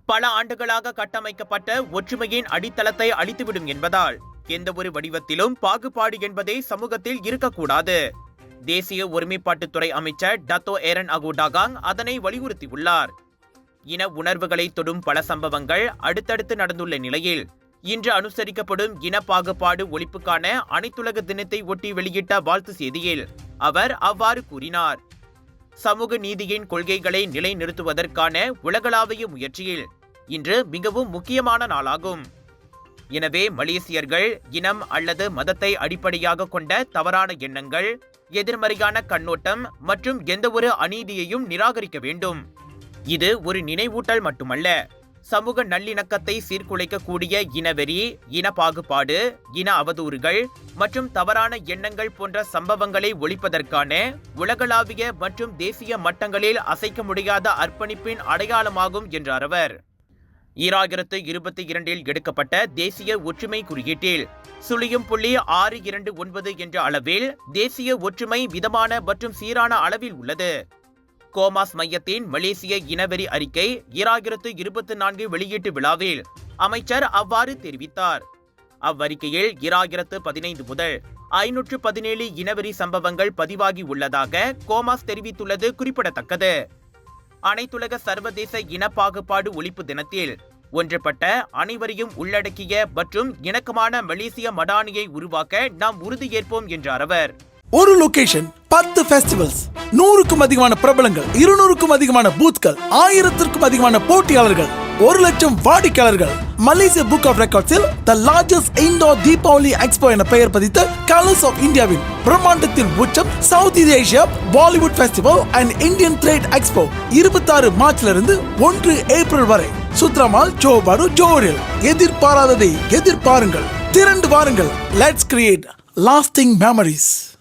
பல ஆண்டுகளாக கட்டமைக்கப்பட்ட ஒற்றுமையின் அடித்தளத்தை அழித்துவிடும் என்பதால் எந்தவொரு வடிவத்திலும் பாகுபாடு என்பதே சமூகத்தில் இருக்கக்கூடாது. தேசிய ஒருமைப்பாட்டுத்துறை அமைச்சர் டத்தோ ஏரன் அகோடாகாங் அதனை வலியுறுத்தியுள்ளார். இன உணர்வுகளை தொடும் பல சம்பவங்கள் அடுத்தடுத்து நடந்துள்ள நிலையில் இன்று அனுசரிக்கப்படும் இன பாகுபாடு ஒழிப்புக்கான அனைத்துலக தினத்தை ஒட்டி வெளியிட்ட வாழ்த்து செய்தியில் அவர் அவ்வாறு கூறினார். சமூக நீதியின் கொள்கைகளை நிலைநிறுத்துவதற்கான உலகளாவிய முயற்சியில் இன்று மிகவும் முக்கியமான நாளாகும். எனவே மலேசியர்கள் இனம் அல்லது மதத்தை அடிப்படையாக கொண்ட தவறான எண்ணங்கள், எதிர்மறையான கண்ணோட்டம் மற்றும் எந்தவொரு அநீதியையும் நிராகரிக்க வேண்டும். இது ஒரு நினைவூட்டல் மட்டுமல்ல, சமூக நல்லிணக்கத்தை சீர்குலைக்கக்கூடிய இனவெறி, இன பாகுபாடு, இன அவதூறுகள் மற்றும் தவறான எண்ணங்கள் போன்ற சம்பவங்களை ஒழிப்பதற்கான உலகளாவிய மற்றும் தேசிய மட்டங்களில் அசைக்க முடியாத அர்ப்பணிப்பின் அடையாளமாகும் என்றார் அவர். 2022 எடுக்கப்பட்ட தேசிய ஒற்றுமை குறியீட்டில் 0.629 என்ற அளவில் தேசிய ஒற்றுமை மிதமான மற்றும் சீரான அளவில் உள்ளது. கோமாஸ் மையத்தின் மலேசிய இனவெறி அறிக்கை 2024 வெளியீட்டு விழாவில் அமைச்சர் அவ்வாறு தெரிவித்தார். அவ்வறிக்கையில் 2015 முதல் 517 இனவெறி சம்பவங்கள் பதிவாகி உள்ளதாக கோமாஸ் தெரிவித்துள்ளது குறிப்பிடத்தக்கது. அனைத்துலக சர்வதேச இன பாகுபாடு ஒழிப்பு தினத்தில் ஒன்றுபட்ட அனைவரையும் உள்ளடக்கிய மற்றும் இணக்கமான மலேசிய மடானியை உருவாக்க நாம் உறுதியேற்போம் என்றார் அவர். ஒரு லொகேஷன், 10 ஃபெஸ்டிவல்ஸ், 100க்கும் அதிகமான பிரபலங்கள், 200க்கும் அதிகமான பூத்கள், 1000க்கும் அதிகமான போட்டியாளர்கள், 1,00,000 வாடிக்கையாளர்கள். மலேசிய புக் ஆஃப் ரெக்கார்ட்ஸில் the largest indoor Deepavali expo என பெயர் பதித்த கலர்ஸ் ஆஃப் இந்தியாவின் பிரம்மாண்டத்தின் உச்சம் south east Asia Bollywood festival and Indian trade expo 26 மார்ச்லிருந்து 1 ஏப்ரல் வரை சுத்ரமால் ஜோபாடு ஜோரில். எதிர்பாராததை எதிர்பாருங்கள், திரண்டு வாருங்கள். Let's create lasting memories.